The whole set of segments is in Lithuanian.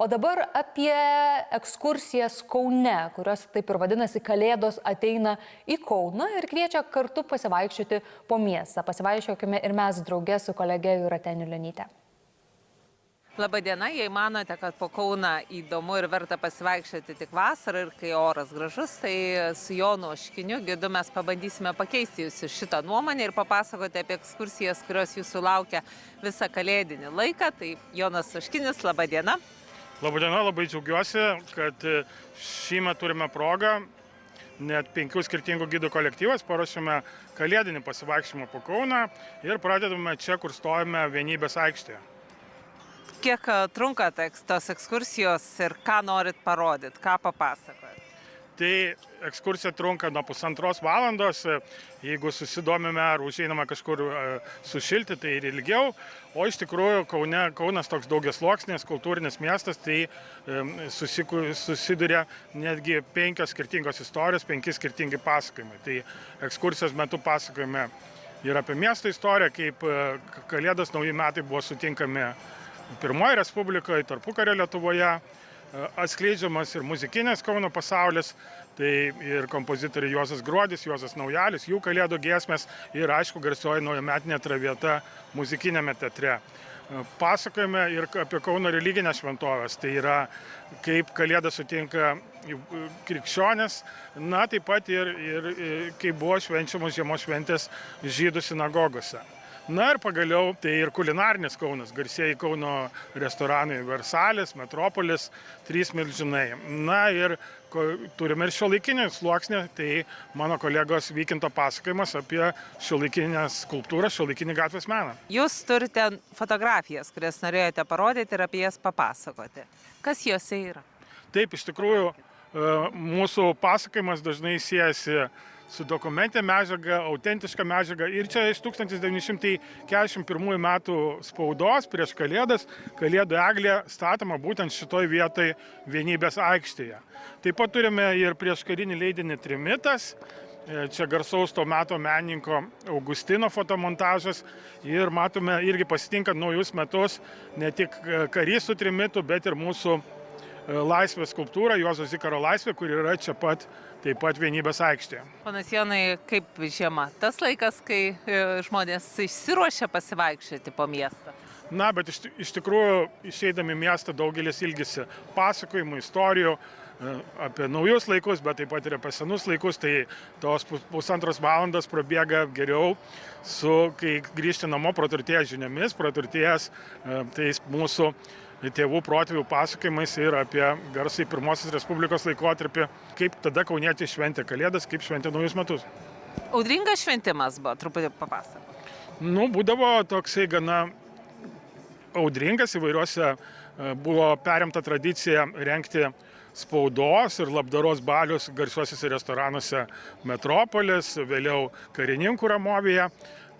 O dabar apie ekskursijas Kaune, kurios taip ir vadinasi Kalėdos ateina į Kauną ir kviečia kartu pasivaikščioti po miestą. Pasivaikščiokime ir mes drauge su kolege Jūrate Niulionyte. Labadiena, jei manote, kad po Kauną įdomu ir verta pasivaikščioti tik vasarą ir kai oras gražus, tai su Jonu Oškiniu gidu mes pabandysime pakeisti jūsų šitą nuomonę ir papasakoti apie ekskursijas, kurios jūsų laukia visą kalėdinį laiką. Tai Jonas Oškinis, labadiena. Labadiena, labai džiaugiuosi, kad šįmet turime progą. Net 5 skirtingų gidų kolektyvas paruošėme kalėdinį pasivaikščiojimą po Kauną ir pradedame čia, kur stovime Vienybės aikštėje. Kiek trunka tos ekskursijos ir ką norit parodyti, ką papasakojat? Tai ekskursija trunka nuo 1,5 valandos, jeigu susidomime ar užeiname kažkur sušilti, tai ir ilgiau. O iš tikrųjų Kaunas toks daugiasluoksnis, kultūrinis miestas, tai susiduria netgi 5 skirtingos istorijos, 5 skirtingi pasakojimai. Tai ekskursijos metu pasakojame ir apie miesto istoriją, kaip Kalėdos nauji metai buvo sutinkami Pirmoji Respublikoje, tarpukario Lietuvoje, atskleidžiamas ir muzikinės Kauno pasaulis, tai ir kompozitoriai Juozas Gruodis, Juozas Naujalis, jų kalėdų giesmės ir aišku garsioji naujametinė traviata muzikinėme teatre. Pasakojame ir apie Kauno religinę šventovės, tai yra kaip Kalėdą sutinka krikščionės, na taip pat ir kaip buvo švenčiamos žiemos šventės žydų sinagogose. Na ir pagaliau tai ir kulinarinis Kaunas, garsieji Kauno restoranai Versalis, Metropolis, 3 milžinai. Na ir turime ir šiuolaikinį sluoksnį, tai mano kolegos Vykinto pasakojimas apie šiuolaikinę skulptūrą, šiuolaikinį gatvės meną. Jūs turite fotografijas, kurias norėjote parodyti ir apie jas papasakoti. Kas jose yra? Taip, iš tikrųjų, mūsų pasakojimas dažnai siejasi su dokumentė medžiaga, autentiška medžiaga. Ir čia iš 1941 metų spaudos prieš Kalėdas, Kalėdų eglė statoma būtent šitoj vietoj Vienybės aikštėje. Taip pat turime ir prieškarinį leidinį Trimitas, čia garsaus to meto menininko Augustino fotomontažas. Ir matome irgi pasitinkant naujus metus ne tik karys su trimitu, bet ir mūsų laisvės skulptūra, Juozo Zikaro laisvė, kur yra čia pat, taip pat Vienybės aikštėje. Panas Jonai, kaip žiema? Tas laikas, kai žmonės išsiruošia pasivaikščioti po miestą. Na, bet iš tikrųjų, išeidami miestą daugelis ilgisi pasakojimų, istorijų apie naujus laikus, bet taip pat ir apie senus laikus, tai tos 1,5 valandos prabėga geriau, kai grįžti namo praturtėjęs žiniomis, praturtėjęs tais mūsų tėvų protėvių pasakojimais ir apie garsai Pirmosios Respublikos laikotarpį, kaip tada kauniečiai šventė Kalėdas, kaip šventė naujus metus. Audringas šventimas buvo, truputį papasakok. Būdavo toksai gana audringas, įvairiuose buvo perimta tradicija rengti spaudos ir labdaros balius garsiuosiuose restoranuose Metropolis, vėliau Karininkų ramovėje.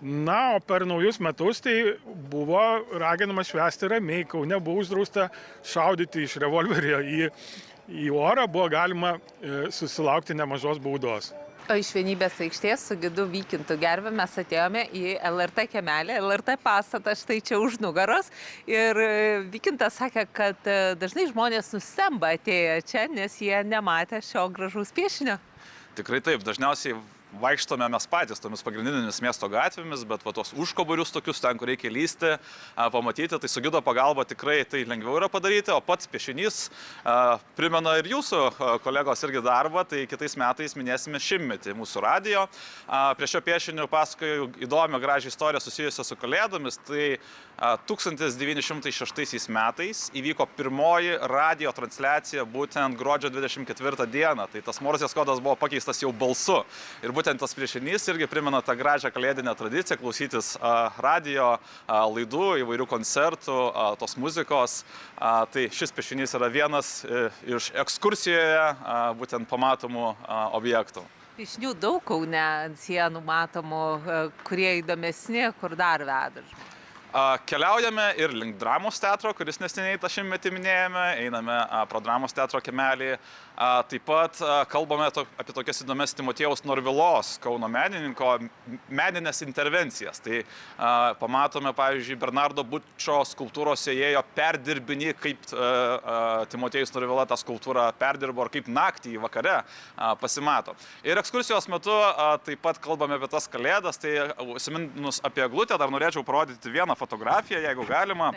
Na, o per naujus metus tai buvo raginama švęsti ramiai, Kaune buvo uždrausta šaudyti iš revolverio į orą, buvo galima susilaukti nemažos baudos. O iš Vienybės aikštės su gidu Vykintu Gerve mes atėjome į LRT kiemelį, LRT pastatą štai čia už nugaros. Ir Vykintas sakė, kad dažnai žmonės nustemba atėję čia, nes jie nematė šio gražaus piešinio. Tikrai taip, dažniausiai vaikštome mes patys tomis pagrindinėmis miesto gatvėmis, bet tos užkaburius tokius ten, kur reikia lysti, pamatyti, tai su gido pagalba tikrai tai lengviau yra padaryti, o pats piešinys primena ir jūsų kolegos irgi darbą, tai kitais metais minėsime 100-metį mūsų radijo. Prie šio piešinio pasakoju įdomią gražią istoriją susijusią su Kalėdomis, tai 1906 metais įvyko pirmoji radijo transliacija būtent gruodžio 24 dieną, tai tas Morzės kodas buvo pakeistas jau balsu. Ir būtent tas piešinys irgi primena tą gražią kalėdinę tradiciją, klausytis radijo laidų, įvairių koncertų, tos muzikos. Tai šis piešinys yra vienas iš ekskursijoje būtent pamatomų objektų. Piešinių daug Kaune ant sienų matomų, kurie įdomesni, kur dar veda. Keliaujame ir link dramos teatro, kuris neseniai tą šimtmetį minėjome, einame pro dramos teatro kiemelį. Taip pat kalbame apie tokias įdomias Timotiejaus Norvilos, Kauno menininko, meninės intervencijas. Tai pamatome, pavyzdžiui, Bernardo Bučo skulptūros ėjo perdirbinį, kaip Timotiejus Norvila tą skulptūrą perdirbo, ar kaip naktį į vakare pasimato. Ir ekskursijos metu taip pat kalbame apie tas kalėdas, tai užsiminus apie eglutę, dar norėčiau parodyti vieną fotografiją, jeigu galima.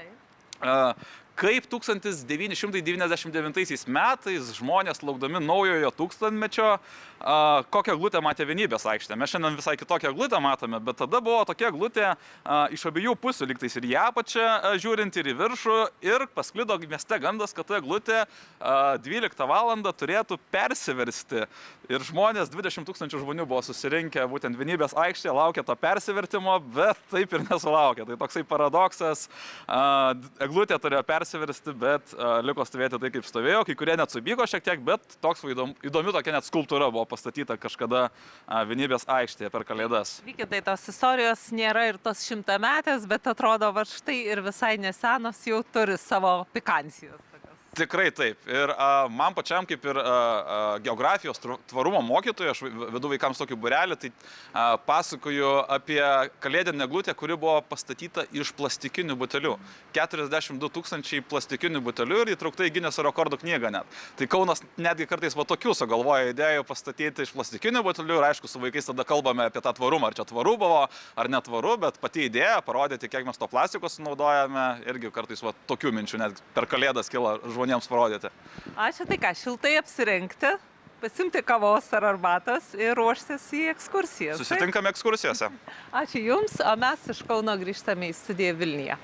Kaip 1999 metais žmonės laukdami naujojo tūkstantmečio kokią eglutę matė Vienybės aikštėje. Mes šiandien visai kitokią eglutę matome, bet tada buvo tokia eglutė iš abiejų pusių, lygtais ir į apačią žiūrint, ir į viršų, ir pasklido mieste gandas, kad ta eglutė 12 valandą turėtų persiversti. Ir žmonės, 20 000 žmonių buvo susirinkę būtent Vienybės aikštėje, laukė to persivertimo, bet taip ir nesulaukė. Tai toksai paradoksas, eglutė turėjo persiversti, bet liko stovėti tai, kaip stovėjo. Kai kurie net subėgo šiek tiek, bet toks įdomi tokia net skulptūra buvo pastatyta kažkada Vienybės aikštėje per Kalėdas. Vykitai, tos istorijos nėra ir tos 100-metės, bet atrodo, va štai ir visai nesenos jau turi savo pikancijos. Tikrai taip. Ir man pačiam kaip ir geografijos tvarumo mokytojui, aš vedu vaikams tokį būrelį, tai pasakoju apie kalėdinę eglutę, kuri buvo pastatyta iš plastikinių butelių. 42 000 plastikinių butelių ir įtraukta į Gineso rekordų knygą net. Tai Kaunas netgi kartais va tokių sugalvoja idėjų pastatyti iš plastikinių butelių ir aišku, su vaikais tada kalbame apie tą tvarumą, ar čia tvaru buvo, ar netvaru, bet pati idėja parodyti, kiek mes to plastiko sunaudojame, irgi kartais va tokių minčių net per Kalėdas kilo žmonėms parodyti. Ačiū, tai ką, šiltai apsirengti, pasimti kavos ar arbatos ir ruoštis į ekskursijas. Susitinkame ekskursijose. Ačiū Jums, o mes iš Kauno grįžtame į studiją Vilniuje.